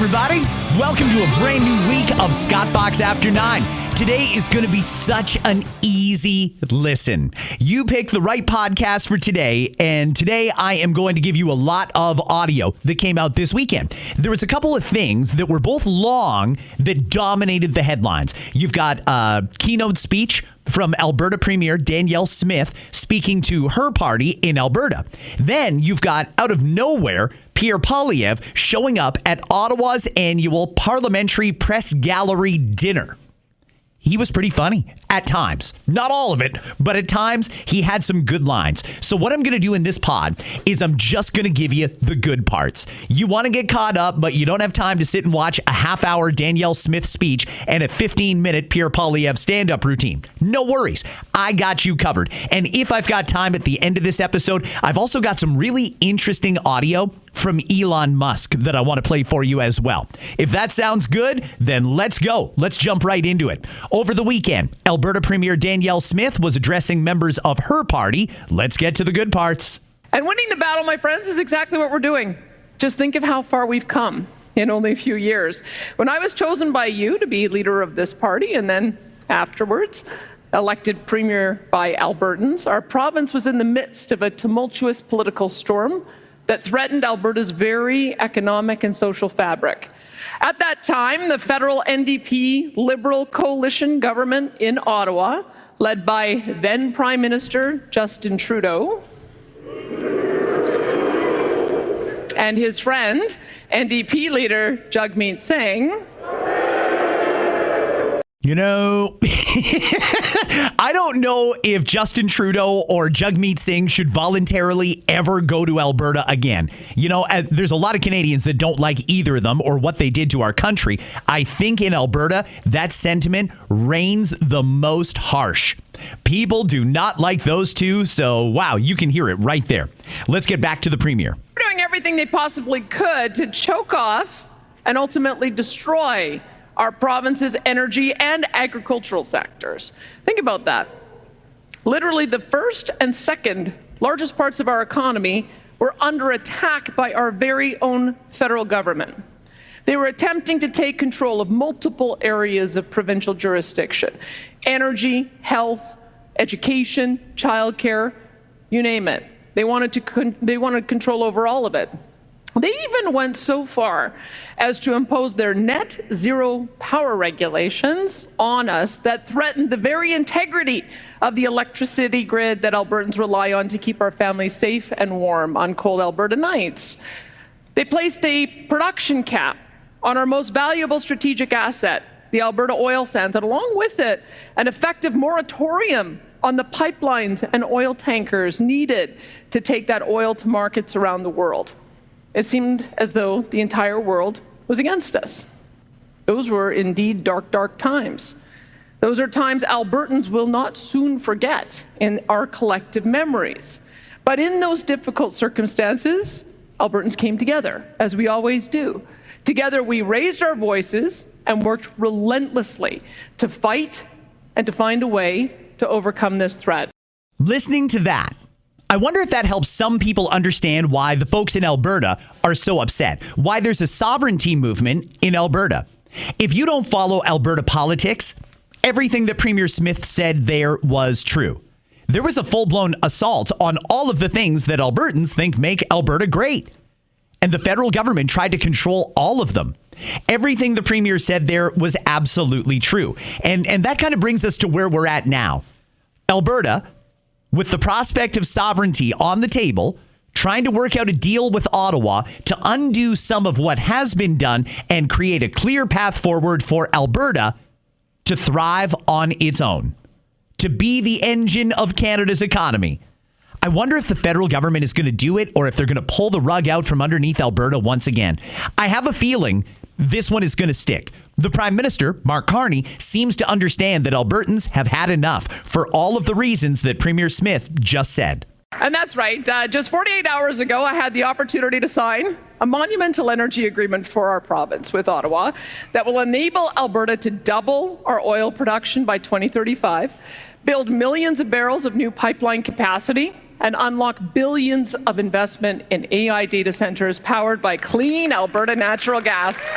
everybody. Welcome to a brand new week of Scott Fox After 9. Today is going to be such an easy listen. You picked the right podcast for today, and today I am going to give you a lot of audio that came out this weekend. There was a couple of things that were both long that dominated the headlines. You've got a keynote speech from Alberta Premier Danielle Smith speaking to her party in Alberta. Then you've got, out of nowhere, Pierre Poilievre showing up at Ottawa's annual Parliamentary Press Gallery dinner. He was pretty funny at times. Not all of it, but at times he had some good lines. So what I'm going to do in this pod is I'm just going to give you the good parts. You want to get caught up, but you don't have time to sit and watch a half-hour Danielle Smith speech and a 15-minute Pierre Poilievre stand-up routine. No worries. I got you covered. And if I've got time at the end of this episode, I've also got some really interesting audio from Elon Musk that I want to play for you as well. If that sounds good, then let's go. Let's jump right into it. Over the weekend, Alberta Premier Danielle Smith was addressing members of her party. Let's get to the good parts. And winning the battle, my friends, is exactly what we're doing. Just think of how far we've come in only a few years. When I was chosen by you to be leader of this party, and then afterwards elected premier by Albertans, our province was in the midst of a tumultuous political storm that threatened Alberta's very economic and social fabric. At that time, the federal NDP Liberal coalition government in Ottawa, led by then Prime Minister Justin Trudeau, and his friend, NDP leader Jagmeet Singh. You know, I don't know if Justin Trudeau or Jagmeet Singh should voluntarily ever go to Alberta again. You know, there's a lot of Canadians that don't like either of them or what they did to our country. I think in Alberta, that sentiment reigns the most harsh. People do not like those two, so wow, you can hear it right there. Let's get back to the Premier. They're doing everything they possibly could to choke off and ultimately destroy our province's energy and agricultural sectors. Think about that. Literally the first and second largest parts of our economy were under attack by our very own federal government. They were attempting to take control of multiple areas of provincial jurisdiction: energy, health, education, childcare, you name it. They wanted control over all of it. They even went so far as to impose their net zero power regulations on us that threatened the very integrity of the electricity grid that Albertans rely on to keep our families safe and warm on cold Alberta nights. They placed a production cap on our most valuable strategic asset, the Alberta oil sands, and along with it, an effective moratorium on the pipelines and oil tankers needed to take that oil to markets around the world. It seemed as though the entire world was against us. Those were indeed dark, dark times. Those are times Albertans will not soon forget in our collective memories. But in those difficult circumstances, Albertans came together, as we always do. Together, we raised our voices and worked relentlessly to fight and to find a way to overcome this threat. Listening to that, I wonder if that helps some people understand why the folks in Alberta are so upset, why there's a sovereignty movement in Alberta. If you don't follow Alberta politics, everything that Premier Smith said there was true. There was a full-blown assault on all of the things that Albertans think make Alberta great. And the federal government tried to control all of them. Everything the Premier said there was absolutely true. And that kind of brings us to where we're at now. Alberta, with the prospect of sovereignty on the table, trying to work out a deal with Ottawa to undo some of what has been done and create a clear path forward for Alberta to thrive on its own, to be the engine of Canada's economy. I wonder if the federal government is going to do it or if they're going to pull the rug out from underneath Alberta once again. I have a feeling this one is going to stick. The Prime Minister, Mark Carney, seems to understand that Albertans have had enough for all of the reasons that Premier Smith just said. And that's right. Just 48 hours ago, I had the opportunity to sign a monumental energy agreement for our province with Ottawa that will enable Alberta to double our oil production by 2035, build millions of barrels of new pipeline capacity, and unlock billions of investment in AI data centers powered by clean Alberta natural gas.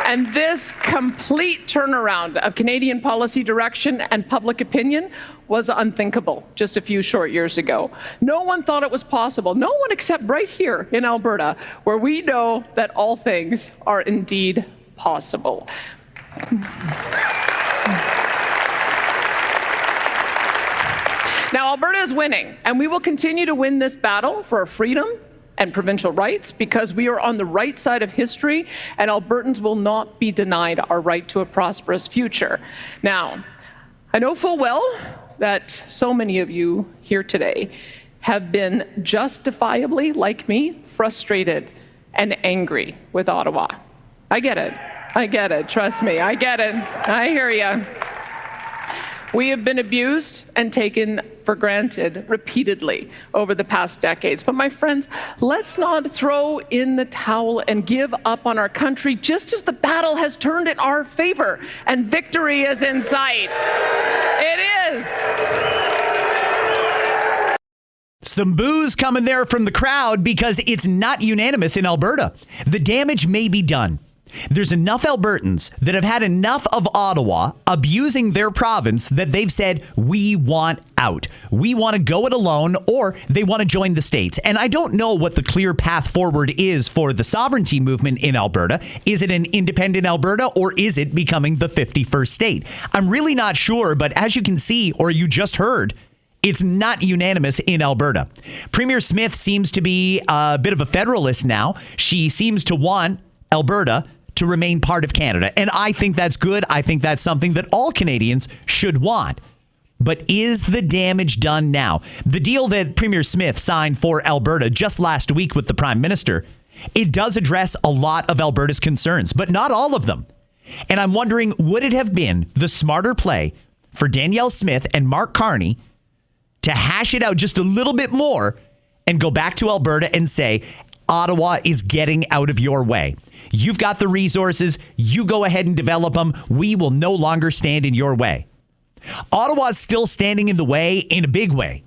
And this complete turnaround of Canadian policy direction and public opinion was unthinkable just a few short years ago. No one thought it was possible. No one except right here in Alberta, where we know that all things are indeed possible. Now, Alberta is winning, and we will continue to win this battle for our freedom and provincial rights because we are on the right side of history, and Albertans will not be denied our right to a prosperous future. Now, I know full well that so many of you here today have been justifiably, like me, frustrated and angry with Ottawa. I get it. I get it. Trust me, I get it. I hear you. We have been abused and taken for granted repeatedly over the past decades. But my friends, let's not throw in the towel and give up on our country just as the battle has turned in our favor and victory is in sight. It is. Some boos coming there from the crowd because it's not unanimous in Alberta. The damage may be done. There's enough Albertans that have had enough of Ottawa abusing their province that they've said, we want out. We want to go it alone, or they want to join the states. And I don't know what the clear path forward is for the sovereignty movement in Alberta. Is it an independent Alberta, or is it becoming the 51st state? I'm really not sure, but as you can see, or you just heard, it's not unanimous in Alberta. Premier Smith seems to be a bit of a federalist now. She seems to want Alberta to remain part of Canada. And I think that's good. I think that's something that all Canadians should want. But is the damage done now? The deal that Premier Smith signed for Alberta just last week with the Prime Minister, it does address a lot of Alberta's concerns, but not all of them. And I'm wondering, would it have been the smarter play for Danielle Smith and Mark Carney to hash it out just a little bit more and go back to Alberta and say, Ottawa is getting out of your way. You've got the resources. You go ahead and develop them. We will no longer stand in your way. Ottawa's still standing in the way in a big way.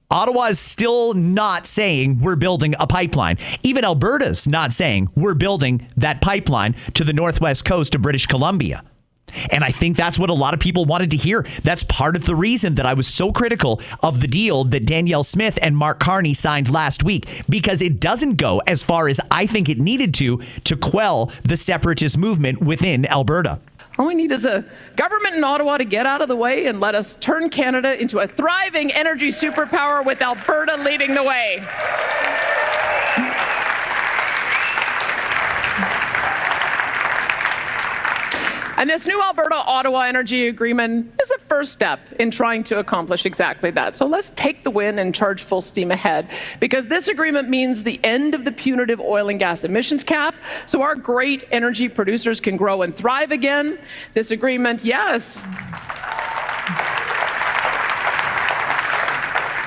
Ottawa is still not saying we're building a pipeline. Even Alberta's not saying we're building that pipeline to the northwest coast of British Columbia. And I think that's what a lot of people wanted to hear. That's part of the reason that I was so critical of the deal that Danielle Smith and Mark Carney signed last week, because it doesn't go as far as I think it needed to quell the separatist movement within Alberta. All we need is a government in Ottawa to get out of the way and let us turn Canada into a thriving energy superpower with Alberta leading the way. And this new Alberta-Ottawa energy agreement is a first step in trying to accomplish exactly that. So let's take the win and charge full steam ahead, because this agreement means the end of the punitive oil and gas emissions cap, so our great energy producers can grow and thrive again. This agreement, yes.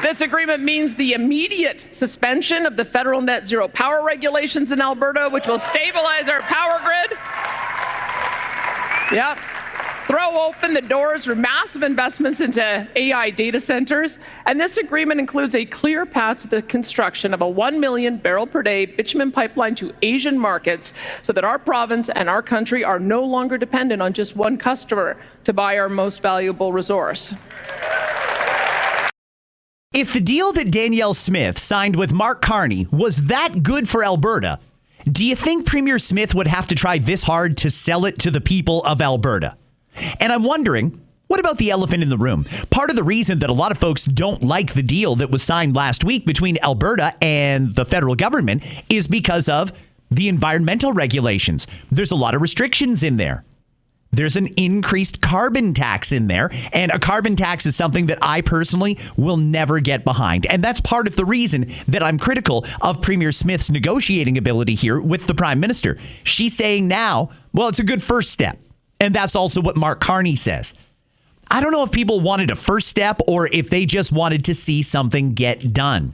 This agreement means the immediate suspension of the federal net zero power regulations in Alberta, which will stabilize our power grid. Yep. Throw open the doors for massive investments into AI data centers. And this agreement includes a clear path to the construction of a 1 million barrel per day bitumen pipeline to Asian markets so that our province and our country are no longer dependent on just one customer to buy our most valuable resource. If the deal that Danielle Smith signed with Mark Carney was that good for Alberta, do you think Premier Smith would have to try this hard to sell it to the people of Alberta? And I'm wondering, what about the elephant in the room? Part of the reason that a lot of folks don't like the deal that was signed last week between Alberta and the federal government is because of the environmental regulations. There's a lot of restrictions in there. There's an increased carbon tax in there, and a carbon tax is something that I personally will never get behind. And that's part of the reason that I'm critical of Premier Smith's negotiating ability here with the Prime Minister. She's saying now, well, it's a good first step. And that's also what Mark Carney says. I don't know if people wanted a first step or if they just wanted to see something get done.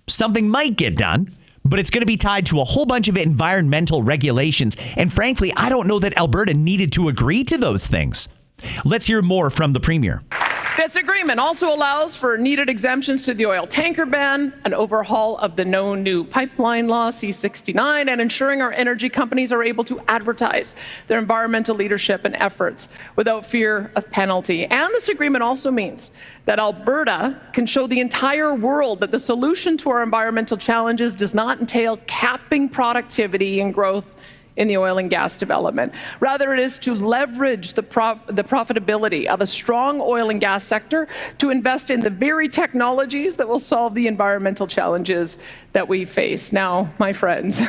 Something might get done, but it's going to be tied to a whole bunch of environmental regulations. And frankly, I don't know that Alberta needed to agree to those things. Let's hear more from the Premier. This agreement also allows for needed exemptions to the oil tanker ban, an overhaul of the No New Pipeline Law, C-69, and ensuring our energy companies are able to advertise their environmental leadership and efforts without fear of penalty. And this agreement also means that Alberta can show the entire world that the solution to our environmental challenges does not entail capping productivity and growth in the oil and gas development. Rather, it is to leverage the profitability of a strong oil and gas sector to invest in the very technologies that will solve the environmental challenges that we face. Now, my friends,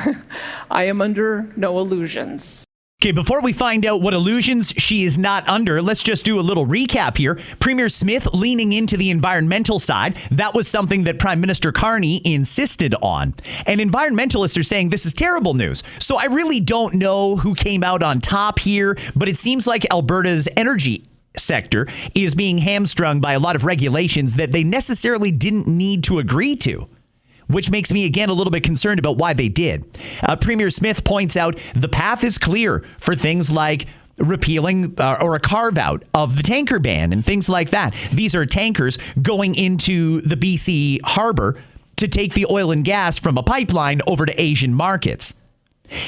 I am under no illusions. Okay, before we find out what illusions she is not under, let's just do a little recap here. Premier Smith leaning into the environmental side. That was something that Prime Minister Carney insisted on. And environmentalists are saying this is terrible news. So I really don't know who came out on top here, but it seems like Alberta's energy sector is being hamstrung by a lot of regulations that they necessarily didn't need to agree to, which makes me, again, a little bit concerned about why they did. Premier Smith points out the path is clear for things like repealing or a carve-out of the tanker ban and things like that. These are tankers going into the BC harbor to take the oil and gas from a pipeline over to Asian markets.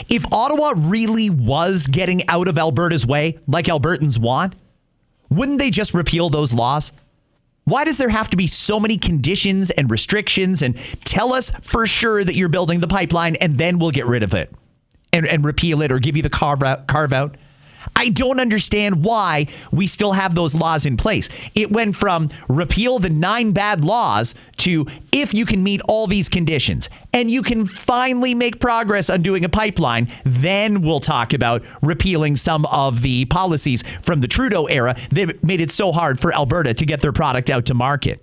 If Ottawa really was getting out of Alberta's way, like Albertans want, wouldn't they just repeal those laws? Why does there have to be so many conditions and restrictions and tell us for sure that you're building the pipeline and then we'll get rid of it and repeal it or give you the carve out? I don't understand why we still have those laws in place. It went from repeal the 9 bad laws to if you can meet all these conditions and you can finally make progress on doing a pipeline, then we'll talk about repealing some of the policies from the Trudeau era that made it so hard for Alberta to get their product out to market.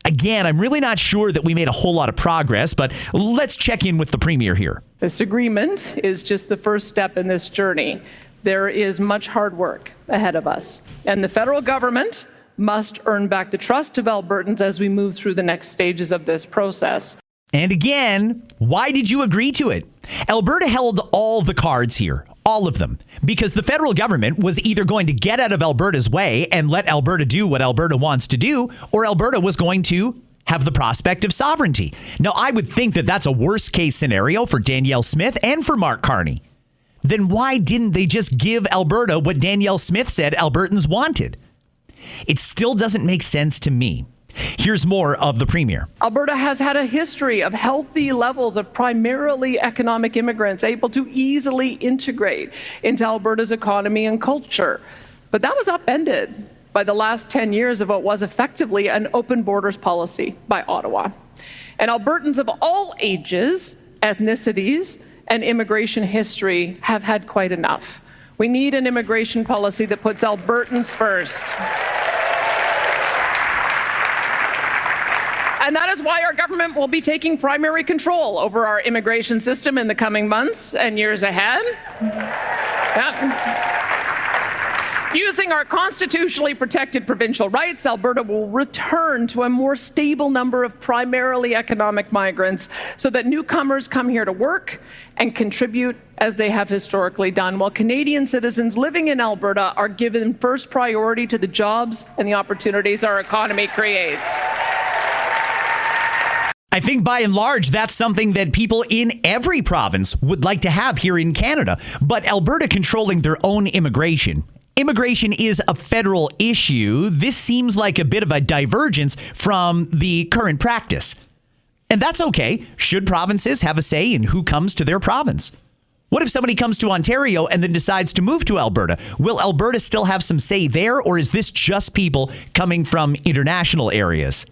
Again, I'm really not sure that we made a whole lot of progress, but let's check in with the Premier here. This agreement is just the first step in this journey. There is much hard work ahead of us, and the federal government must earn back the trust of Albertans as we move through the next stages of this process. And again, why did you agree to it? Alberta held all the cards here, all of them, because the federal government was either going to get out of Alberta's way and let Alberta do what Alberta wants to do, or Alberta was going to have the prospect of sovereignty. Now, I would think that that's a worst case scenario for Danielle Smith and for Mark Carney. Then why didn't they just give Alberta what Danielle Smith said Albertans wanted? It still doesn't make sense to me. Here's more of the Premier. Alberta has had a history of healthy levels of primarily economic immigrants able to easily integrate into Alberta's economy and culture. But that was upended by the last 10 years of what was effectively an open borders policy by Ottawa. And Albertans of all ages, ethnicities, and immigration history have had quite enough. We need an immigration policy that puts Albertans first. And that is why our government will be taking primary control over our immigration system in the coming months and years ahead. Using our constitutionally protected provincial rights, Alberta will return to a more stable number of primarily economic migrants so that newcomers come here to work and contribute as they have historically done, while Canadian citizens living in Alberta are given first priority to the jobs and the opportunities our economy creates. I think by and large, that's something that people in every province would like to have here in Canada. But Alberta controlling their own immigration. Immigration is a federal issue. This seems like a bit of a divergence from the current practice. And that's okay. Should provinces have a say in who comes to their province? What if somebody comes to Ontario and then decides to move to Alberta? Will Alberta still have some say there, or is this just people coming from international areas?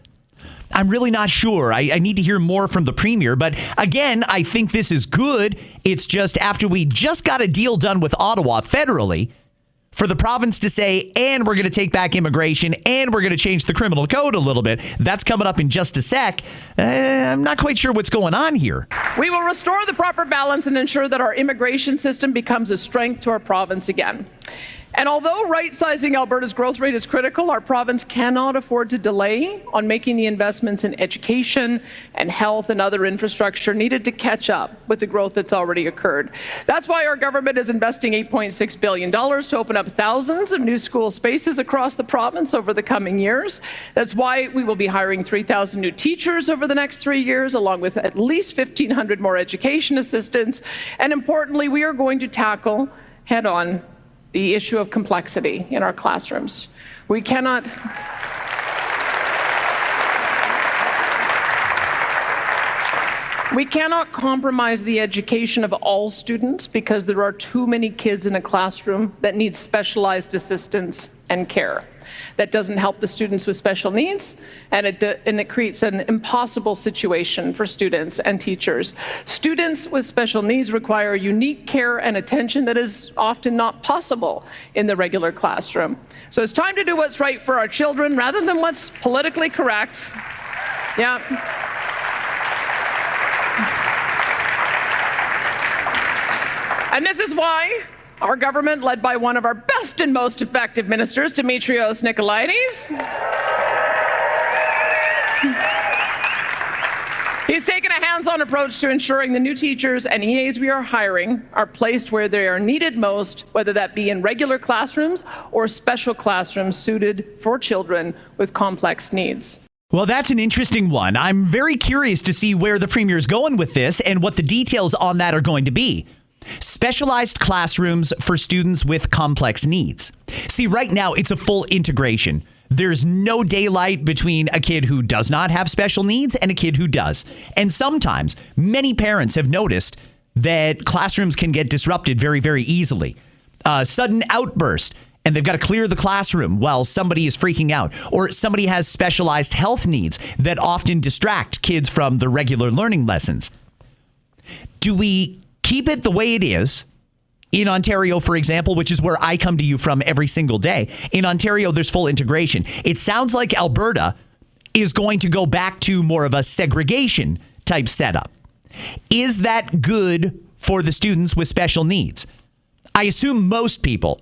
I'm really not sure. I need to hear more from the Premier. But again, I think this is good. It's just after we just got a deal done with Ottawa federally, for the province to say, and we're going to take back immigration, and we're going to change the criminal code a little bit. That's coming up in just a sec. I'm not quite sure what's going on here. We will restore the proper balance and ensure that our immigration system becomes a strength to our province again. And although right-sizing Alberta's growth rate is critical, our province cannot afford to delay on making the investments in education and health and other infrastructure needed to catch up with the growth that's already occurred. That's why our government is investing $8.6 billion to open up thousands of new school spaces across the province over the coming years. That's why we will be hiring 3,000 new teachers over the next 3 years, along with at least 1,500 more education assistants. And importantly, we are going to tackle head-on the issue of complexity in our classrooms. We cannot compromise the education of all students because there are too many kids in a classroom that need specialized assistance and care. That doesn't help the students with special needs, and it creates an impossible situation for students and teachers. Students with special needs require unique care and attention that is often not possible in the regular classroom. So it's time to do what's right for our children rather than what's politically correct. Yeah. And this is why our government, led by one of our best and most effective ministers, Dimitrios Nikolaides, he's taken a hands-on approach to ensuring the new teachers and EAs we are hiring are placed where they are needed most, whether that be in regular classrooms or special classrooms suited for children with complex needs. Well, that's an interesting one. I'm very curious to see where the Premier is going with this and what the details on that are going to be. Specialized classrooms for students with complex needs. See, right now, it's a full integration. There's no daylight between a kid who does not have special needs and a kid who does. And sometimes, many parents have noticed that classrooms can get disrupted very, very easily. A sudden outburst, and they've got to clear the classroom while somebody is freaking out. Or somebody has specialized health needs that often distract kids from the regular learning lessons. Do we keep it the way it is? In Ontario, for example, which is where I come to you from every single day. In Ontario, there's full integration. It sounds like Alberta is going to go back to more of a segregation type setup. Is that good for the students with special needs? I assume most people,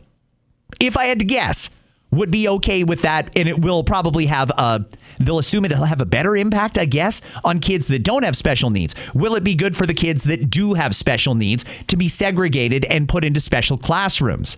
if I had to guess, would be okay with that, and it will probably have they'll assume it'll have a better impact, I guess, on kids that don't have special needs. Will it be good for the kids that do have special needs to be segregated and put into special classrooms?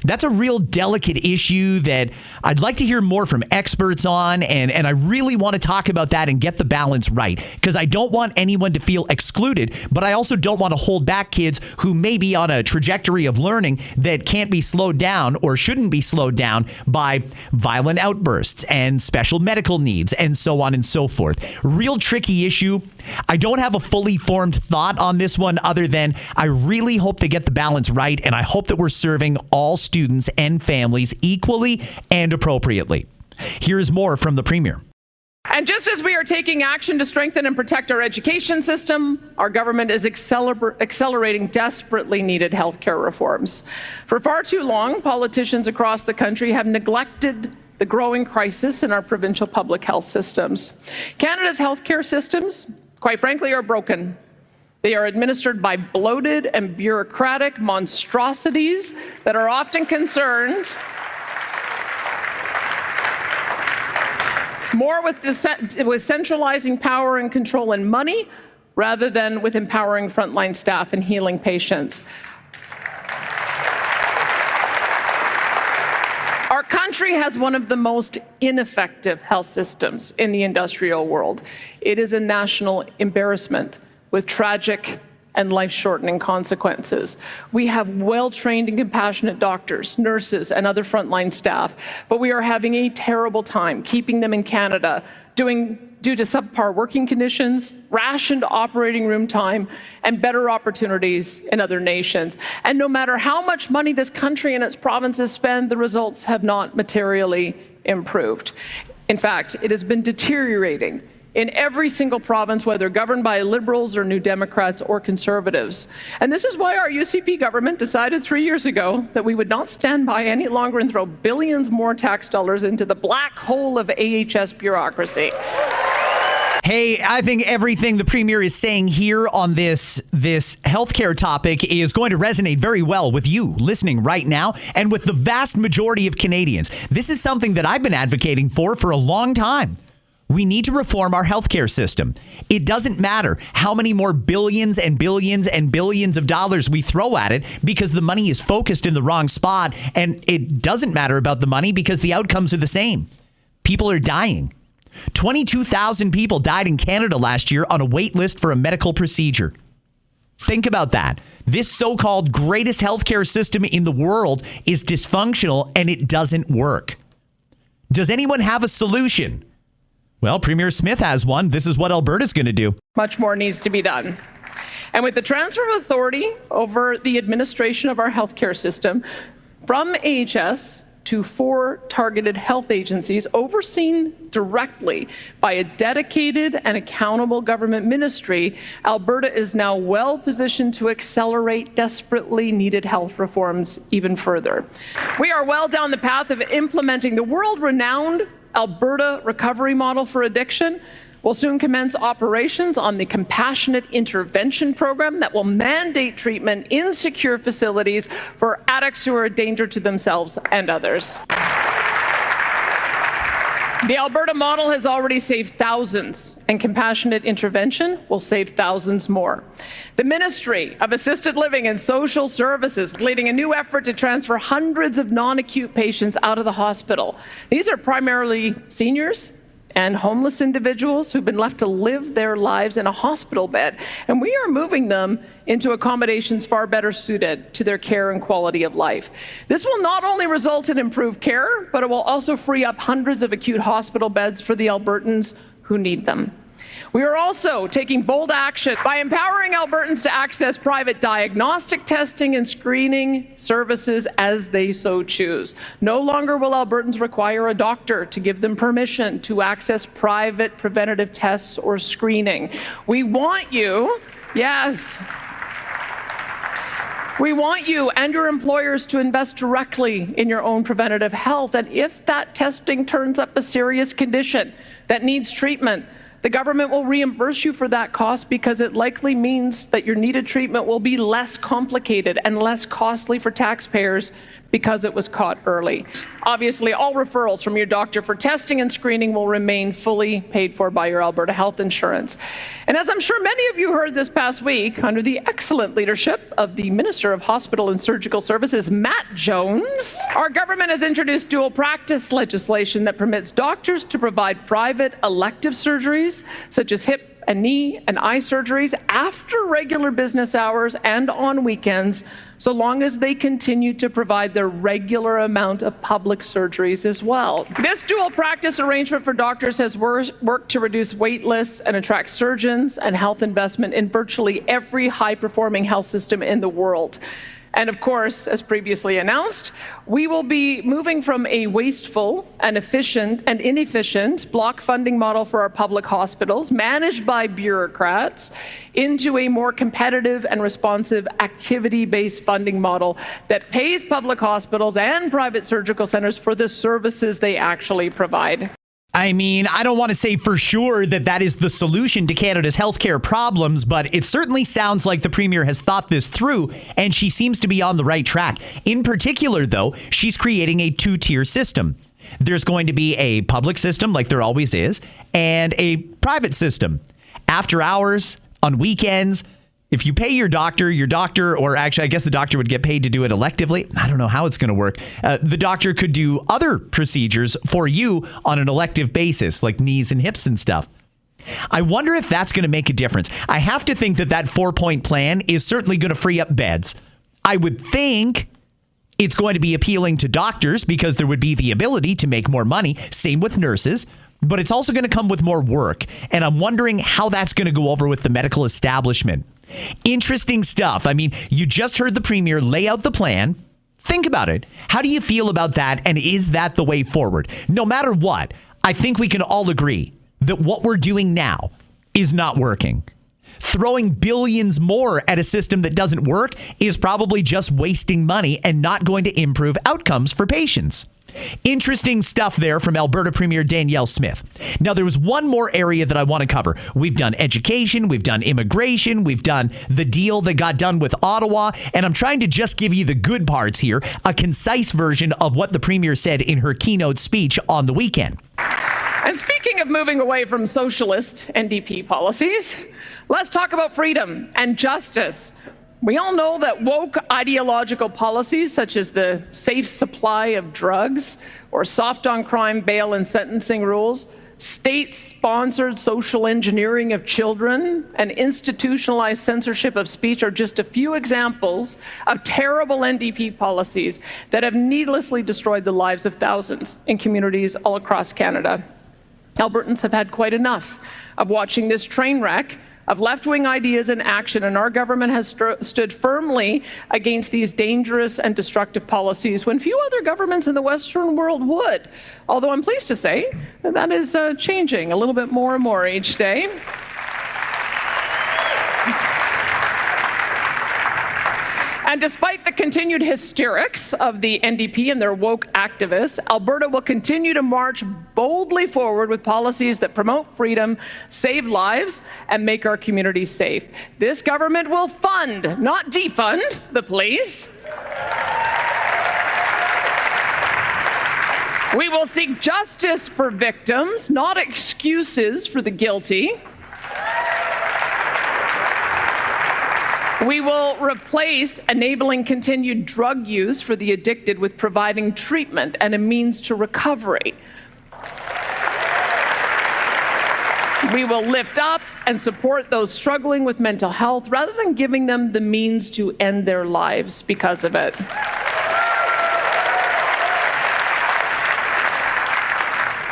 That's a real delicate issue that I'd like to hear more from experts on, and I really want to talk about that and get the balance right, because I don't want anyone to feel excluded, but I also don't want to hold back kids who may be on a trajectory of learning that can't be slowed down or shouldn't be slowed down by violent outbursts and special medical needs and so on and so forth. Real tricky issue. I don't have a fully formed thought on this one other than I really hope they get the balance right, and I hope that we're serving all students and families equally and appropriately. Here's more from the Premier. And just as we are taking action to strengthen and protect our education system, our government is accelerating desperately needed healthcare reforms. For far too long, politicians across the country have neglected the growing crisis in our provincial public health systems. Canada's healthcare systems, quite frankly, are broken. They are administered by bloated and bureaucratic monstrosities that are often concerned more with centralizing power and control and money rather than with empowering frontline staff and healing patients. Our country has one of the most ineffective health systems in the industrial world. It is a national embarrassment with tragic and life-shortening consequences. We have well-trained and compassionate doctors, nurses, and other frontline staff, but we are having a terrible time keeping them in Canada due to subpar working conditions, rationed operating room time, and better opportunities in other nations. And no matter how much money this country and its provinces spend, the results have not materially improved. In fact, it has been deteriorating in every single province, whether governed by Liberals or New Democrats or Conservatives. And this is why our UCP government decided 3 years ago that we would not stand by any longer and throw billions more tax dollars into the black hole of AHS bureaucracy. Hey, I think everything the Premier is saying here on this healthcare topic is going to resonate very well with you listening right now and with the vast majority of Canadians. This is something that I've been advocating for a long time. We need to reform our healthcare system. It doesn't matter how many more billions and billions and billions of dollars we throw at it because the money is focused in the wrong spot, and it doesn't matter about the money because the outcomes are the same. People are dying. 22,000 people died in Canada last year on a wait list for a medical procedure. Think about that. This so-called greatest healthcare system in the world is dysfunctional and it doesn't work. Does anyone have a solution? Well, Premier Smith has one. This is what Alberta's going to do. Much more needs to be done. And with the transfer of authority over the administration of our healthcare system from AHS to 4 targeted health agencies overseen directly by a dedicated and accountable government ministry, Alberta is now well positioned to accelerate desperately needed health reforms even further. We are well down the path of implementing the world-renowned Alberta recovery model for addiction. Will soon commence operations on the compassionate intervention program that will mandate treatment in secure facilities for addicts who are a danger to themselves and others. The Alberta model has already saved thousands, and compassionate intervention will save thousands more. The Ministry of Assisted Living and Social Services leading a new effort to transfer hundreds of non-acute patients out of the hospital. These are primarily seniors and homeless individuals who've been left to live their lives in a hospital bed. And we are moving them into accommodations far better suited to their care and quality of life. This will not only result in improved care, but it will also free up hundreds of acute hospital beds for the Albertans who need them. We are also taking bold action by empowering Albertans to access private diagnostic testing and screening services as they so choose. No longer will Albertans require a doctor to give them permission to access private preventative tests or screening. We want you, yes, we want you and your employers to invest directly in your own preventative health. And if that testing turns up a serious condition that needs treatment, the government will reimburse you for that cost because it likely means that your needed treatment will be less complicated and less costly for taxpayers because it was caught early. Obviously, all referrals from your doctor for testing and screening will remain fully paid for by your Alberta health insurance. And as I'm sure many of you heard this past week, under the excellent leadership of the Minister of Hospital and Surgical Services, Matt Jones, our government has introduced dual practice legislation that permits doctors to provide private elective surgeries, such as hip and knee and eye surgeries, after regular business hours and on weekends, so long as they continue to provide their regular amount of public surgeries as well. This dual practice arrangement for doctors has worked to reduce wait lists and attract surgeons and health investment in virtually every high-performing health system in the world. And of course, as previously announced, we will be moving from a wasteful and inefficient block funding model for our public hospitals, managed by bureaucrats, into a more competitive and responsive activity-based funding model that pays public hospitals and private surgical centers for the services they actually provide. I mean, I don't want to say for sure that that is the solution to Canada's healthcare problems, but it certainly sounds like the Premier has thought this through, and she seems to be on the right track. In particular, though, she's creating a 2-tier system. There's going to be a public system, like there always is, and a private system. After hours, on weekends, if you pay your doctor, or actually, I guess the doctor would get paid to do it electively. I don't know how it's going to work. The doctor could do other procedures for you on an elective basis, like knees and hips and stuff. I wonder if that's going to make a difference. I have to think that 4-point plan is certainly going to free up beds. I would think it's going to be appealing to doctors because there would be the ability to make more money. Same with nurses. But it's also going to come with more work. And I'm wondering how that's going to go over with the medical establishment. Interesting stuff. I mean, you just heard the Premier lay out the plan. Think about it. How do you feel about that? And is that the way forward? No matter what, I think we can all agree that what we're doing now is not working. Throwing billions more at a system that doesn't work is probably just wasting money and not going to improve outcomes for patients. Interesting stuff there from Alberta Premier Danielle Smith. Now, there was one more area that I want to cover. We've done education, we've done immigration, we've done the deal that got done with Ottawa, and I'm trying to just give you the good parts here, a concise version of what the Premier said in her keynote speech on the weekend. And speaking of moving away from socialist NDP policies, let's talk about freedom and justice. We all know that woke ideological policies such as the safe supply of drugs or soft on crime bail and sentencing rules, state-sponsored social engineering of children, and institutionalized censorship of speech are just a few examples of terrible NDP policies that have needlessly destroyed the lives of thousands in communities all across Canada. Albertans have had quite enough of watching this train wreck of left-wing ideas in action, and our government has stood firmly against these dangerous and destructive policies when few other governments in the Western world would. Although I'm pleased to say that is changing a little bit more and more each day. And despite the continued hysterics of the NDP and their woke activists, Alberta will continue to march boldly forward with policies that promote freedom, save lives, and make our communities safe. This government will fund, not defund, the police. We will seek justice for victims, not excuses for the guilty. We will replace enabling continued drug use for the addicted with providing treatment and a means to recovery. We will lift up and support those struggling with mental health rather than giving them the means to end their lives because of it.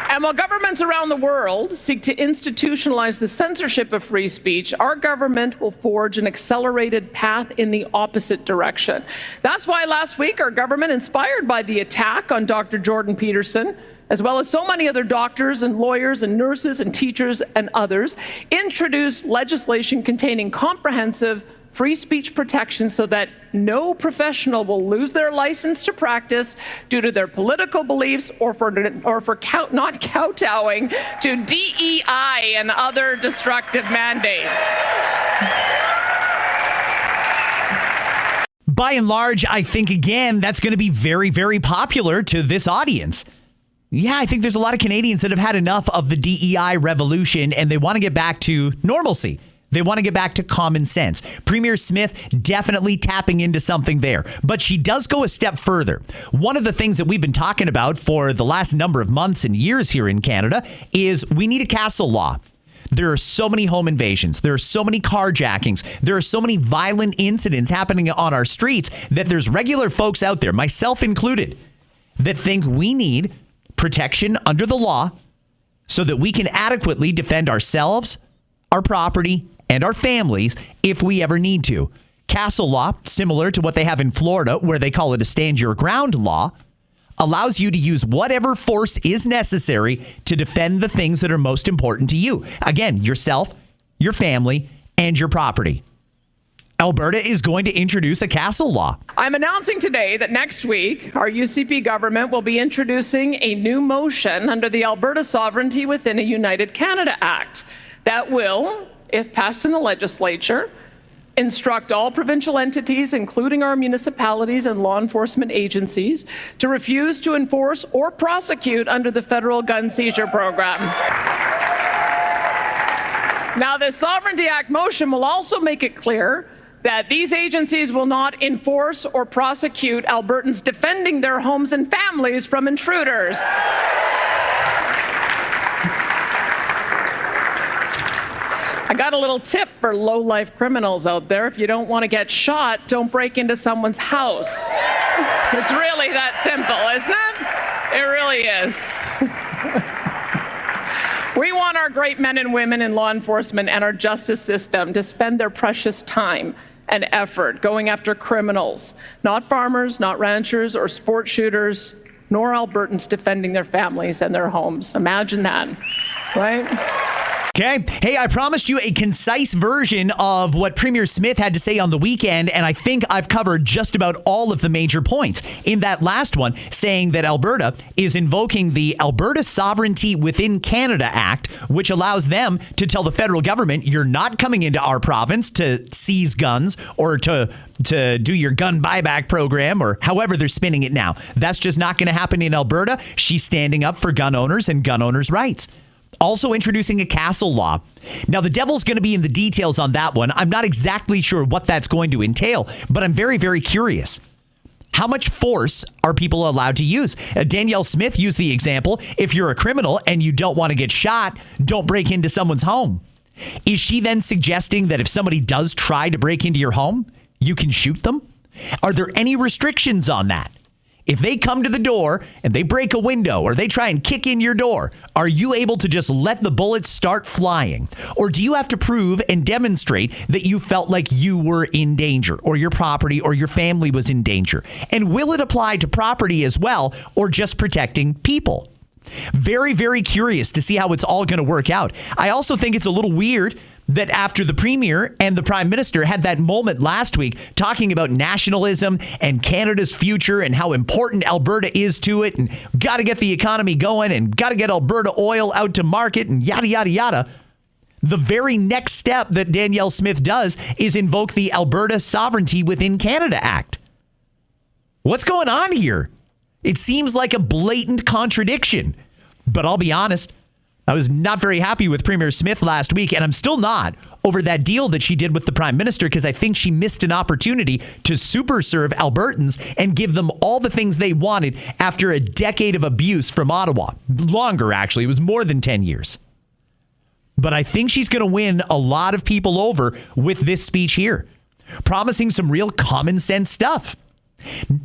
And while governments around the world seek to institutionalize the censorship of free speech, our government will forge an accelerated path in the opposite direction. That's why last week our government, inspired by the attack on Dr. Jordan Peterson, as well as so many other doctors and lawyers and nurses and teachers and others, introduced legislation containing comprehensive free speech protection so that no professional will lose their license to practice due to their political beliefs or for not kowtowing to DEI and other destructive mandates. By and large, I think, again, that's going to be very, very popular to this audience. Yeah, I think there's a lot of Canadians that have had enough of the DEI revolution and they want to get back to normalcy. They want to get back to common sense. Premier Smith definitely tapping into something there, but she does go a step further. One of the things that we've been talking about for the last number of months and years here in Canada is we need a castle law. There are so many home invasions. There are so many carjackings. There are so many violent incidents happening on our streets that there's regular folks out there, myself included, that think we need protection under the law so that we can adequately defend ourselves, our property, and our families if we ever need to. Castle law, similar to what they have in Florida, where they call it a stand your ground law, allows you to use whatever force is necessary to defend the things that are most important to you. Again, yourself, your family, and your property. Alberta is going to introduce a castle law. I'm announcing today that next week, our UCP government will be introducing a new motion under the Alberta Sovereignty Within a United Canada Act that will, if passed in the legislature, instruct all provincial entities, including our municipalities and law enforcement agencies, to refuse to enforce or prosecute under the federal gun seizure program. Now, the Sovereignty Act motion will also make it clear that these agencies will not enforce or prosecute Albertans defending their homes and families from intruders. I got a little tip for low-life criminals out there. If you don't want to get shot, don't break into someone's house. It's really that simple, isn't it? It really is. We want our great men and women in law enforcement and our justice system to spend their precious time and effort going after criminals, not farmers, not ranchers or sport shooters, nor Albertans defending their families and their homes. Imagine that, right? Okay. Hey, I promised you a concise version of what Premier Smith had to say on the weekend, and I think I've covered just about all of the major points. In that last one, saying that Alberta is invoking the Alberta Sovereignty Within Canada Act, which allows them to tell the federal government, you're not coming into our province to seize guns or to do your gun buyback program, or however they're spinning it now. That's just not going to happen in Alberta. She's standing up for gun owners and gun owners' rights. Also introducing a castle law. Now, the devil's going to be in the details on that one. I'm not exactly sure what that's going to entail, but I'm very, very curious. How much force are people allowed to use? Danielle Smith used the example, if you're a criminal and you don't want to get shot, don't break into someone's home. Is she then suggesting that if somebody does try to break into your home, you can shoot them? Are there any restrictions on that? If they come to the door and they break a window or they try and kick in your door, are you able to just let the bullets start flying? Or do you have to prove and demonstrate that you felt like you were in danger or your property or your family was in danger? And will it apply to property as well, or just protecting people? Very, very curious to see how it's all going to work out. I also think it's a little weird that after the Premier and the Prime Minister had that moment last week talking about nationalism and Canada's future and how important Alberta is to it, and got to get the economy going and got to get Alberta oil out to market and yada, yada, yada. The very next step that Danielle Smith does is invoke the Alberta Sovereignty Within Canada Act. What's going on here? It seems like a blatant contradiction, but I'll be honest, I was not very happy with Premier Smith last week, and I'm still not, over that deal that she did with the Prime Minister, because I think she missed an opportunity to super serve Albertans and give them all the things they wanted after a decade of abuse from Ottawa. Longer, actually. It was more than 10 years. But I think she's going to win a lot of people over with this speech here, promising some real common sense stuff.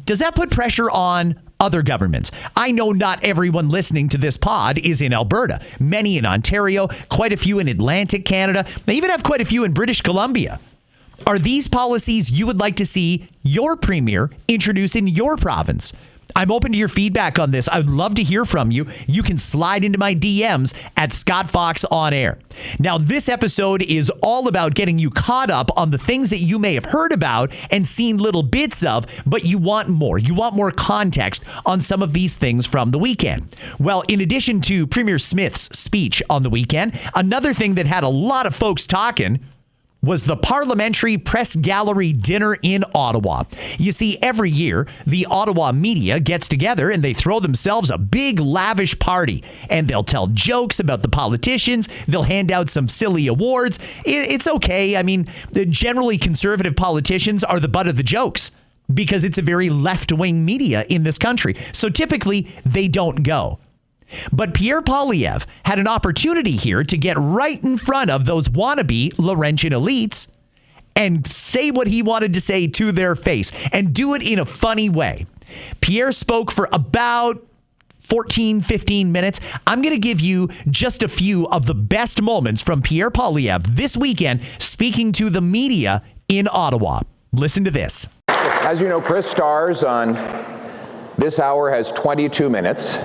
Does that put pressure on other governments? I know not everyone listening to this pod is in Alberta. Many in Ontario, quite a few in Atlantic Canada. They even have quite a few in British Columbia. Are these policies you would like to see your premier introduce in your province? I'm open to your feedback on this. I would love to hear from you. You can slide into my DMs at Scott Fox On Air. Now, this episode is all about getting you caught up on the things that you may have heard about and seen little bits of, but you want more. You want more context on some of these things from the weekend. Well, in addition to Premier Smith's speech on the weekend, another thing that had a lot of folks talking was the Parliamentary Press Gallery dinner in Ottawa. You see, every year, the Ottawa media gets together and they throw themselves a big, lavish party. And they'll tell jokes about the politicians. They'll hand out some silly awards. It's okay. I mean, the generally conservative politicians are the butt of the jokes because it's a very left-wing media in this country. So typically, they don't go. But Pierre Poilievre had an opportunity here to get right in front of those wannabe Laurentian elites and say what he wanted to say to their face and do it in a funny way. Pierre spoke for about 14, 15 minutes. I'm going to give you just a few of the best moments from Pierre Poilievre this weekend speaking to the media in Ottawa. Listen to this. As you know, Chris Stars on This Hour has 22 minutes.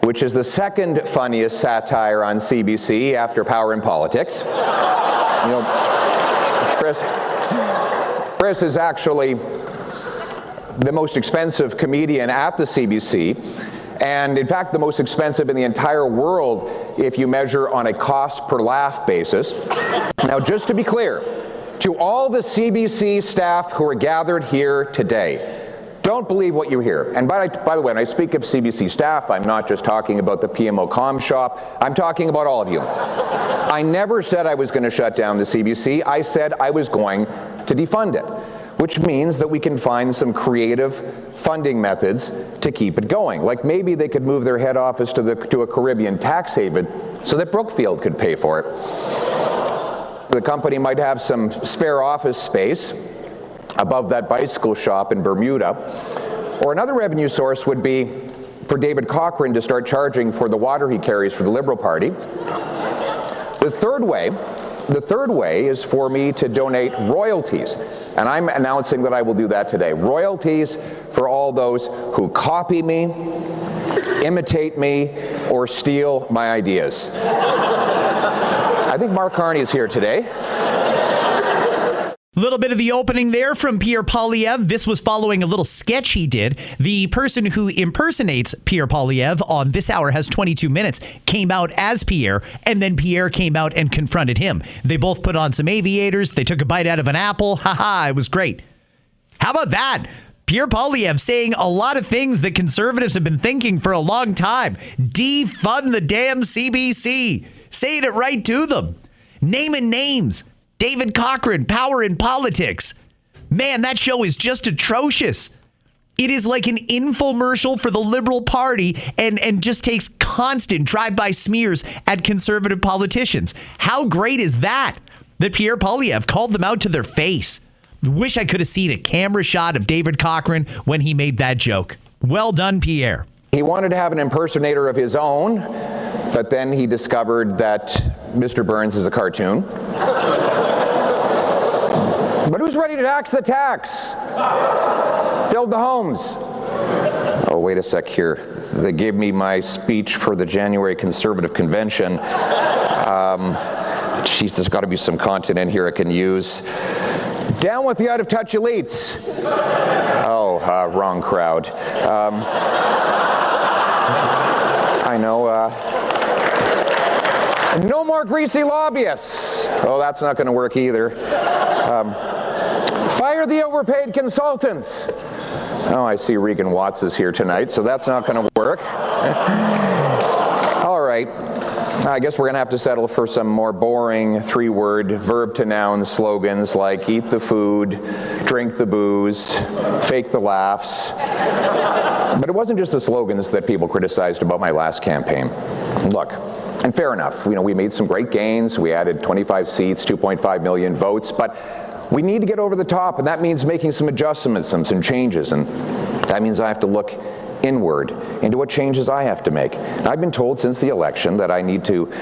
Which is the second funniest satire on CBC after Power and Politics. You know, Chris is actually the most expensive comedian at the CBC, and in fact the most expensive in the entire world if you measure on a cost per laugh basis. Now, just to be clear, to all the CBC staff who are gathered here today, don't believe what you hear. And by the way, when I speak of CBC staff, I'm not just talking about the PMO comm shop. I'm talking about all of you. I never said I was going to shut down the CBC. I said I was going to defund it, which means that we can find some creative funding methods to keep it going. Like maybe they could move their head office to a Caribbean tax haven so that Brookfield could pay for it. The company might have some spare office space above that bicycle shop in Bermuda. Or another revenue source would be for David Cochrane to start charging for the water he carries for the Liberal Party. The third way is for me to donate royalties. And I'm announcing that I will do that today. Royalties for all those who copy me, imitate me, or steal my ideas. I think Mark Carney is here today. Little bit of the opening there from Pierre Poilievre. This was following a little sketch he did. The person who impersonates Pierre Poilievre on This Hour Has 22 Minutes came out as Pierre, and then Pierre came out and confronted him. They both put on some aviators. They took a bite out of an apple. Ha, it was great. How about that? Pierre Poilievre saying a lot of things that conservatives have been thinking for a long time. Defund the damn CBC. Saying it right to them. Naming names. David Cochrane, Power in Politics. Man, that show is just atrocious. It is like an infomercial for the Liberal Party and just takes constant drive-by smears at conservative politicians. How great is that Pierre Poilievre called them out to their face? Wish I could have seen a camera shot of David Cochrane when he made that joke. Well done, Pierre. He wanted to have an impersonator of his own, but then he discovered that Mr. Burns is a cartoon. But who's ready to tax the tax? Build the homes. Oh, wait a sec here. They gave me my speech for the January Conservative Convention. Geez, there's got to be some content in here I can use. Down with the out-of-touch elites. Oh, wrong crowd. I know. No more greasy lobbyists. Oh, that's not going to work either. Fire the overpaid consultants. Oh, I see Regan Watts is here tonight, so that's not going to work. All right. I guess we're going to have to settle for some more boring three-word verb-to-noun slogans like eat the food, drink the booze, fake the laughs. But it wasn't just the slogans that people criticized about my last campaign. Look, and fair enough, we made some great gains. We added 25 seats, 2.5 million votes, but we need to get over the top, and that means making some adjustments, some changes, and that means I have to look inward into what changes I have to make. And I've been told since the election that I need to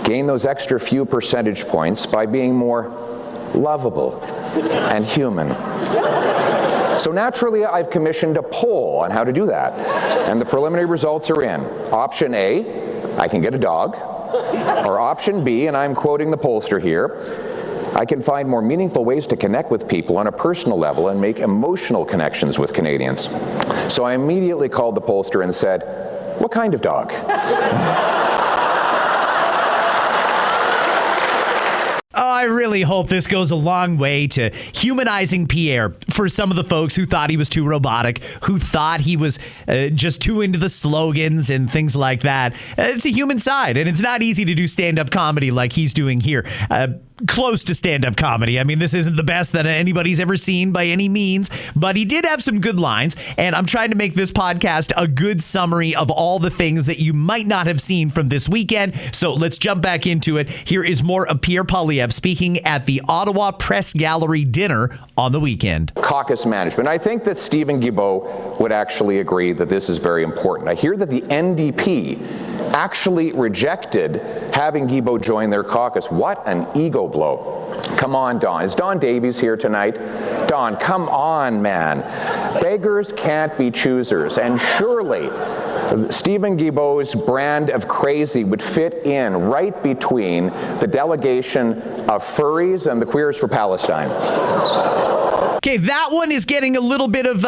gain those extra few percentage points by being more lovable and human. So naturally, I've commissioned a poll on how to do that, and the preliminary results are in. Option A, I can get a dog, or option B, and I'm quoting the pollster here, I can find more meaningful ways to connect with people on a personal level and make emotional connections with Canadians. So I immediately called the pollster and said, "What kind of dog?" I really hope this goes a long way to humanizing Pierre for some of the folks who thought he was too robotic, who thought he was just too into the slogans and things like that. It's a human side, and it's not easy to do stand-up comedy like he's doing here. Close to stand-up comedy. I mean, this isn't the best that anybody's ever seen by any means, but he did have some good lines, and I'm trying to make this podcast a good summary of all the things that you might not have seen from this weekend. So let's jump back into it. Here is more of Pierre Poilievre speaking at the Ottawa Press Gallery dinner on the weekend. Caucus management. I think that Stephen Guilbeault would actually agree that this is very important. I hear that the NDP actually rejected having Guilbeault join their caucus. What an ego blow. Come on, Don. Is Don Davies here tonight? Don, come on, man. Beggars can't be choosers. And surely Stephen Guilbeault's brand of crazy would fit in right between the delegation of furries and the Queers for Palestine. Okay, that one is getting a little bit of,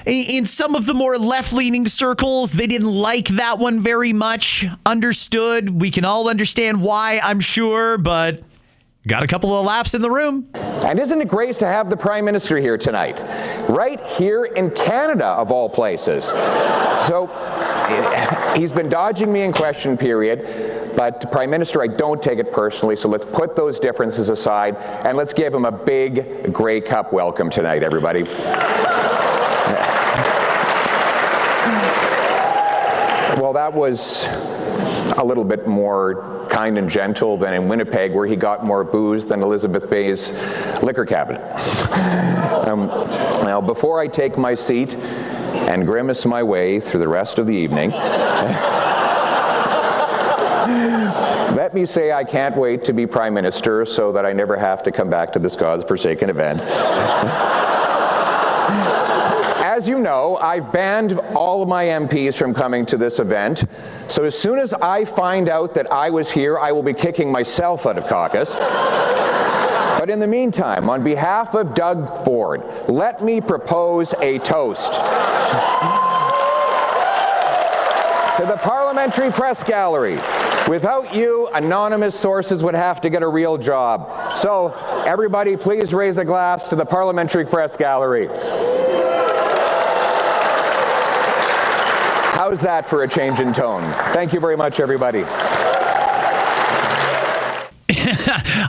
in some of the more left-leaning circles, they didn't like that one very much. Understood. We can all understand why, I'm sure, but got a couple of laughs in the room. And isn't it great to have the Prime Minister here tonight? Right here in Canada, of all places. So he's been dodging me in question period. But Prime Minister, I don't take it personally, so let's put those differences aside and let's give him a big Grey Cup welcome tonight, everybody. Well, that was a little bit more kind and gentle than in Winnipeg, where he got more booze than Elizabeth Bay's liquor cabinet. Now, before I take my seat and grimace my way through the rest of the evening, let me say I can't wait to be Prime Minister so that I never have to come back to this godforsaken event. as you know, I've banned all of my MPs from coming to this event. So as soon as I find out that I was here, I will be kicking myself out of caucus. But in the meantime, on behalf of Doug Ford, let me propose a toast to the Parliamentary Press Gallery. Without you, anonymous sources would have to get a real job. So, everybody, please raise a glass to the Parliamentary Press Gallery. How's that for a change in tone? Thank you very much, everybody.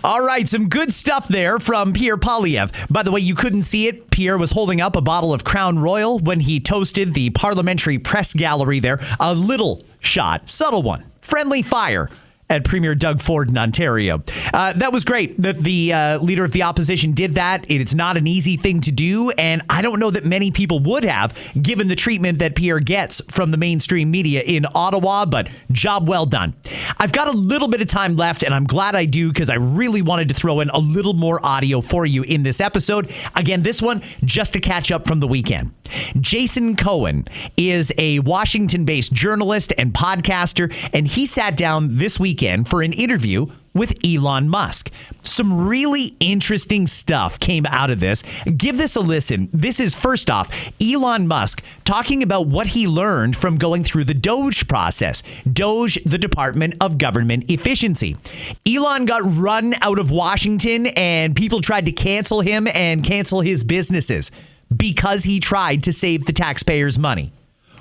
All right, some good stuff there from Pierre Poilievre. By the way, you couldn't see it. Pierre was holding up a bottle of Crown Royal when he toasted the Parliamentary Press Gallery there. A little shot, subtle one, friendly fire at Premier Doug Ford in Ontario. That was great that the leader of the opposition did that. It's not an easy thing to do, and I don't know that many people would have, given the treatment that Pierre gets from the mainstream media in Ottawa, but job well done. I've got a little bit of time left, and I'm glad I do, because I really wanted to throw in a little more audio for you in this episode. Again, this one just to catch up from the weekend. Jason Cohen is a Washington-based journalist and podcaster, and he sat down this weekend for an interview with Elon Musk. Some really interesting stuff came out of this. Give this a listen. This is, first off, Elon Musk talking about what he learned from going through the DOGE process. DOGE, the Department of Government Efficiency. Elon got run out of Washington, and people tried to cancel him and cancel his businesses because he tried to save the taxpayers' money.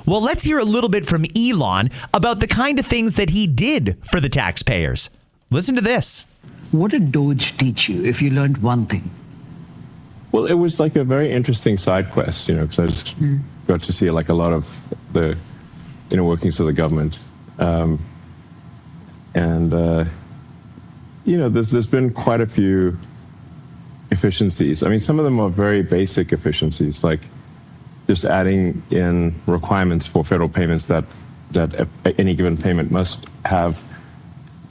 Well, let's hear a little bit from Elon about the kind of things that he did for the taxpayers. Listen to this. What did DOGE teach you, if you learned one thing? Well, it was like a very interesting side quest, because I just got to see like a lot of the inner workings of the government. There's been quite a few efficiencies. I mean, some of them are very basic efficiencies, like just adding in requirements for federal payments that any given payment must have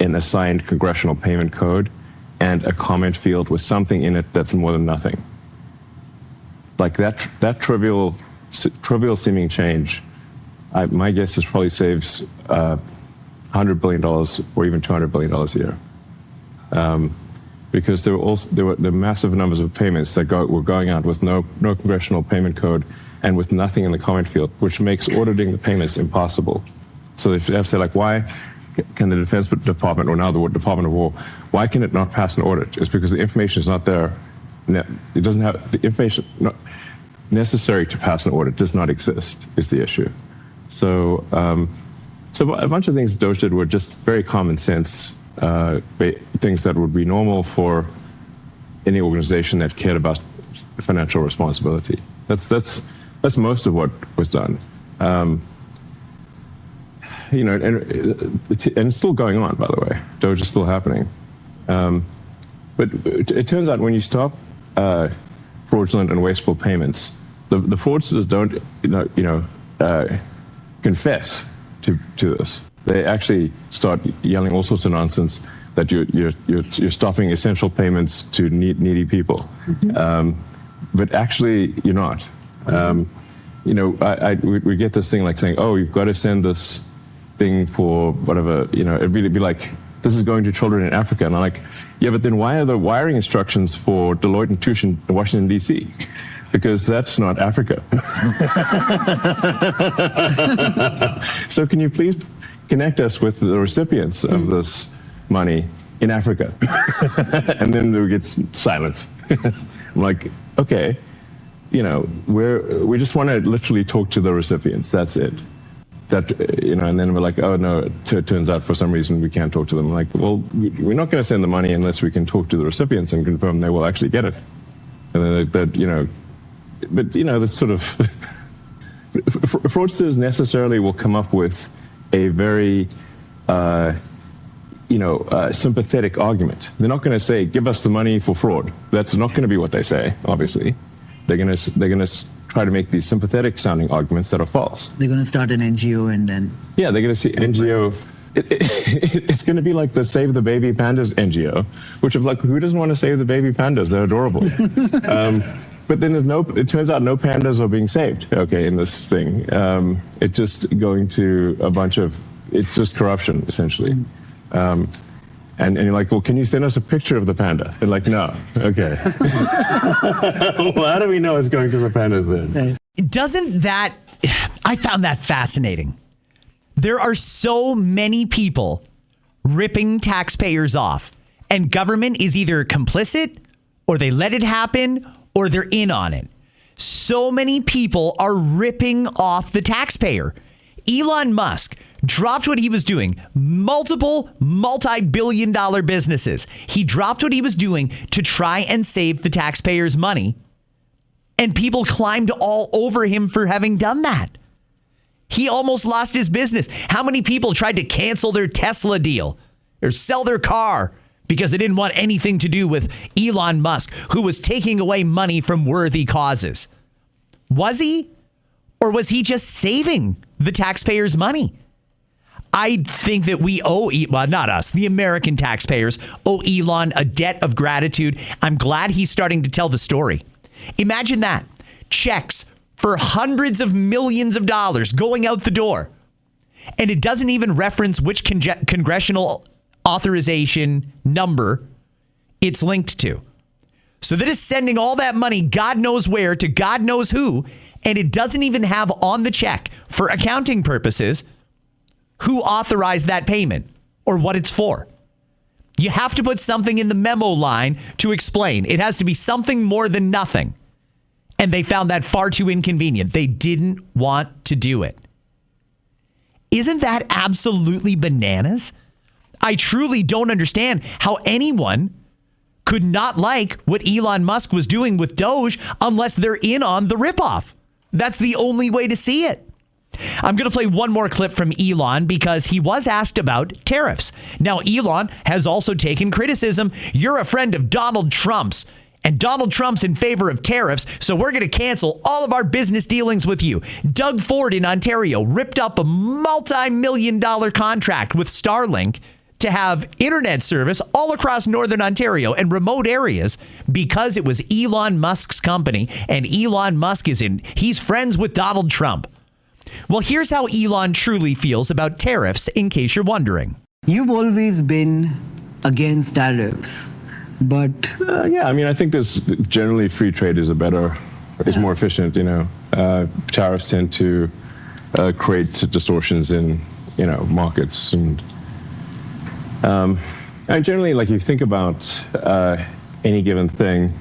an assigned congressional payment code and a comment field with something in it that's more than nothing. Like that trivial seeming change, my guess is probably saves $100 billion or even $200 billion a year. Because there were massive numbers of payments that were going out with no congressional payment code and with nothing in the comment field, which makes auditing the payments impossible. So if you have to say, like, why can the Defense Department, or now the Department of War, why can it not pass an audit? It's because the information is not there. It doesn't have the information necessary to pass an audit does not exist, is the issue. So a bunch of things DOGE did were just very common sense things that would be normal for any organization that cared about financial responsibility. That's most of what was done. And it's still going on, by the way. DOGE is still happening. But it turns out when you stop fraudulent and wasteful payments, the fraudsters don't confess to this. They actually start yelling all sorts of nonsense that you're stopping essential payments to needy people. But actually, you're not. We get this thing like saying, oh, you've got to send this thing for whatever, it'd be like, this is going to children in Africa. And I'm like, yeah, but then why are the wiring instructions for Deloitte and Touche in Washington, D.C.? Because that's not Africa. So can you please connect us with the recipients of this money in Africa? And then we get silence. I'm like, okay, we just want to literally talk to the recipients. That's it. And then we're like, oh no, it turns out for some reason we can't talk to them. I'm like, well, we're not going to send the money unless we can talk to the recipients and confirm they will actually get it. And then that's sort of fraudsters necessarily will come up with a very sympathetic argument. They're not going to say, give us the money for fraud. That's not going to be what they say, obviously. They're going to try to make these sympathetic sounding arguments that are false. They're going to start an NGO and then... Yeah, they're going to see NGO. It's going to be like the Save the Baby Pandas NGO, which is like, who doesn't want to save the baby pandas? They're adorable. but then it turns out no pandas are being saved, okay, in this thing. It's just going to it's just corruption, essentially. And you're like, well, can you send us a picture of the panda? They're like, no. Okay. Well, how do we know it's going to the pandas then? I found that fascinating. There are so many people ripping taxpayers off, and government is either complicit or they let it happen or they're in on it. So many people are ripping off the taxpayer. Elon Musk dropped what he was doing, multiple multi-billion-dollar businesses. He dropped what he was doing to try and save the taxpayers' money, and people climbed all over him for having done that. He almost lost his business. How many people tried to cancel their Tesla deal or sell their car because they didn't want anything to do with Elon Musk, who was taking away money from worthy causes? Was he? Or was he just saving the taxpayers' money? I think that we owe, well, not us, the American taxpayers owe Elon a debt of gratitude. I'm glad he's starting to tell the story. Imagine that. Checks for hundreds of millions of dollars going out the door. And it doesn't even reference which congressional authorization number it's linked to. So that is sending all that money, God knows where, to God knows who. And it doesn't even have on the check, for accounting purposes, who authorized that payment or what it's for. You have to put something in the memo line to explain. It has to be something more than nothing. And they found that far too inconvenient. They didn't want to do it. Isn't that absolutely bananas? I truly don't understand how anyone could not like what Elon Musk was doing with DOGE unless they're in on the ripoff. That's the only way to see it. I'm going to play one more clip from Elon because he was asked about tariffs. Now, Elon has also taken criticism. You're a friend of Donald Trump's, and Donald Trump's in favor of tariffs, so we're going to cancel all of our business dealings with you. Doug Ford in Ontario ripped up a multi-million-dollar contract with Starlink to have internet service all across northern Ontario and remote areas because it was Elon Musk's company, and Elon Musk he's friends with Donald Trump. Well, here's how Elon truly feels about tariffs, in case you're wondering. You've always been against tariffs, but... yeah, I mean, I think generally free trade is is more efficient, Tariffs tend to create distortions in, markets. And generally, like, you think about any given thing,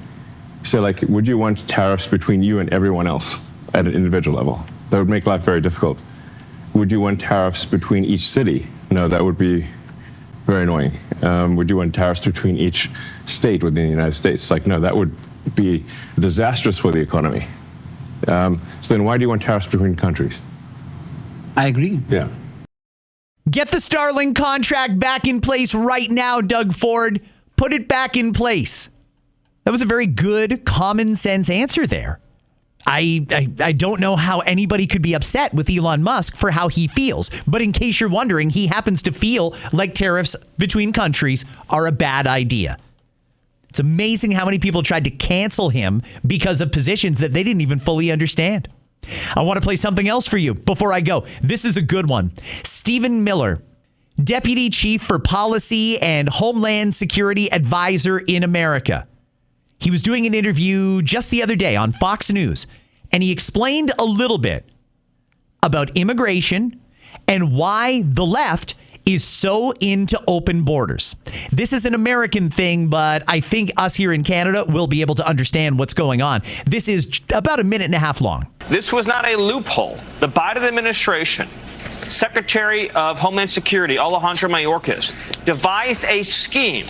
say, like, would you want tariffs between you and everyone else at an individual level? That would make life very difficult. Would you want tariffs between each city? No, that would be very annoying. Would you want tariffs between each state within the United States? Like, no, that would be disastrous for the economy. So then why do you want tariffs between countries? I agree. Yeah. Get the Starlink contract back in place right now, Doug Ford. Put it back in place. That was a very good, common sense answer there. I don't know how anybody could be upset with Elon Musk for how he feels. But in case you're wondering, he happens to feel like tariffs between countries are a bad idea. It's amazing how many people tried to cancel him because of positions that they didn't even fully understand. I want to play something else for you before I go. This is a good one. Stephen Miller, Deputy Chief for Policy and Homeland Security Advisor in America. He was doing an interview just the other day on Fox News, and he explained a little bit about immigration and why the left is so into open borders. This is an American thing, but I think us here in Canada will be able to understand what's going on. This is about a minute and a half long. This was not a loophole. The Biden administration, Secretary of Homeland Security, Alejandro Mayorkas, devised a scheme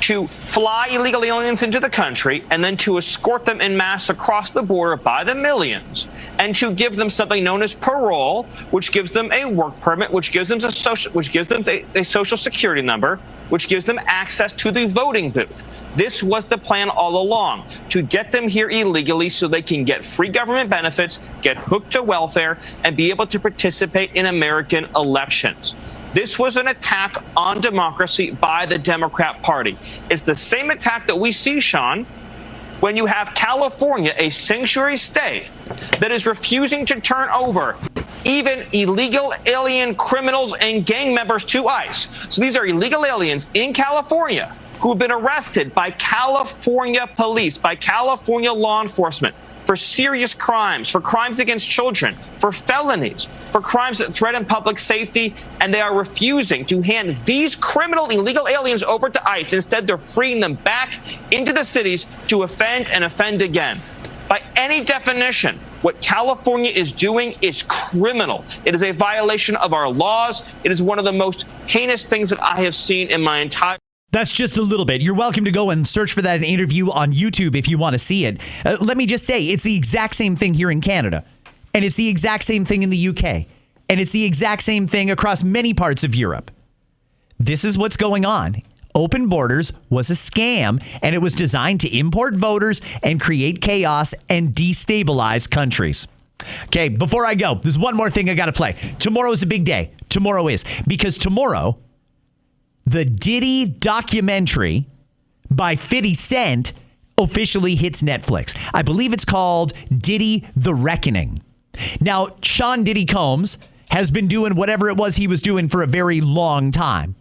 to fly illegal aliens into the country and then to escort them en masse across the border by the millions, and to give them something known as parole, which gives them a work permit, which gives them a social security number, which gives them access to the voting booth. This was the plan all along, to get them here illegally so they can get free government benefits, get hooked to welfare, and be able to participate in American elections. This was an attack on democracy by the Democrat Party. It's the same attack that we see, Sean, when you have California, a sanctuary state, that is refusing to turn over even illegal alien criminals and gang members to ICE. So these are illegal aliens in California who have been arrested by California police, by California law enforcement for serious crimes, for crimes against children, for felonies, for crimes that threaten public safety, and they are refusing to hand these criminal illegal aliens over to ICE. Instead, they're freeing them back into the cities to offend and offend again. By any definition, what California is doing is criminal. It is a violation of our laws. It is one of the most heinous things that I have seen in my entire... That's just a little bit. You're welcome to go and search for that interview on YouTube if you want to see it. Let me just say, it's the exact same thing here in Canada. And it's the exact same thing in the UK. And it's the exact same thing across many parts of Europe. This is what's going on. Open borders was a scam, and it was designed to import voters and create chaos and destabilize countries. Okay, before I go, there's one more thing I got to play. Tomorrow is a big day. Tomorrow is. Because tomorrow, the Diddy documentary by 50 Cent officially hits Netflix. I believe it's called Diddy The Reckoning. Now, Sean Diddy Combs has been doing whatever it was he was doing for a very long time.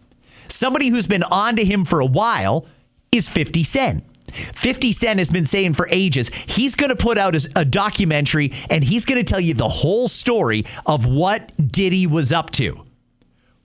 Somebody who's been on to him for a while is 50 Cent. 50 Cent has been saying for ages, he's going to put out a documentary and he's going to tell you the whole story of what Diddy was up to.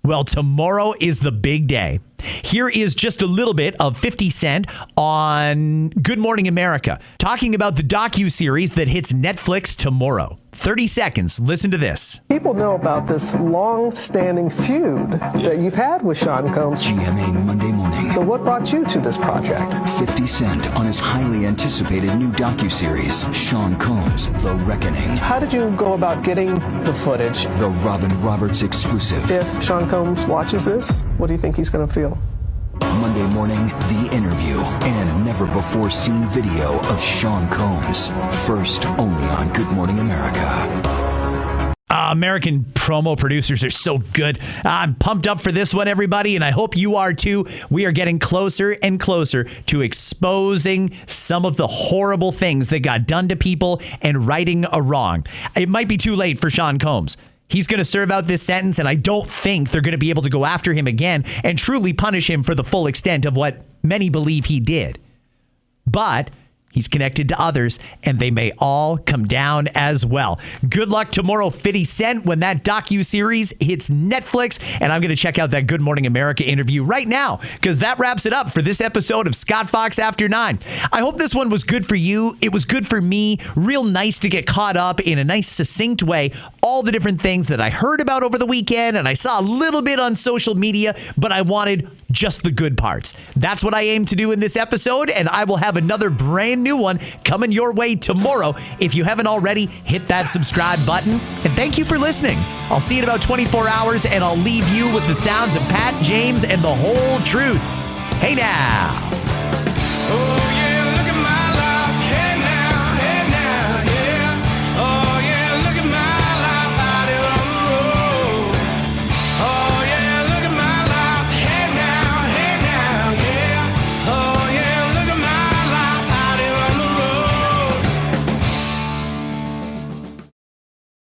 Well, tomorrow is the big day. Here is just a little bit of 50 Cent on Good Morning America, talking about the docuseries that hits Netflix tomorrow. 30 seconds. Listen to this. People know about this long-standing feud that you've had with Sean Combs. GMA Monday morning. So what brought you to this project? 50 Cent on his highly anticipated new docuseries, Sean Combs, The Reckoning. How did you go about getting the footage? The Robin Roberts exclusive. If Sean Combs watches this, what do you think he's going to feel? Monday morning, the interview and never-before-seen video of Sean Combs. First only on Good Morning America. American promo producers are so good. I'm pumped up for this one, everybody, and I hope you are too. We are getting closer and closer to exposing some of the horrible things that got done to people and righting a wrong. It might be too late for Sean Combs. He's going to serve out this sentence, and I don't think they're going to be able to go after him again and truly punish him for the full extent of what many believe he did. But he's connected to others, and they may all come down as well. Good luck tomorrow, 50 Cent, when that docuseries hits Netflix. And I'm going to check out that Good Morning America interview right now, because that wraps it up for this episode of Scott Fox After 9. I hope this one was good for you. It was good for me. Real nice to get caught up in a nice, succinct way. All the different things that I heard about over the weekend, and I saw a little bit on social media, but I wanted just the good parts. That's what I aim to do in this episode, and I will have another brand new one coming your way tomorrow. If you haven't already, hit that subscribe button, and thank you for listening. I'll see you in about 24 hours, and I'll leave you with the sounds of Pat James and the whole truth. Hey now.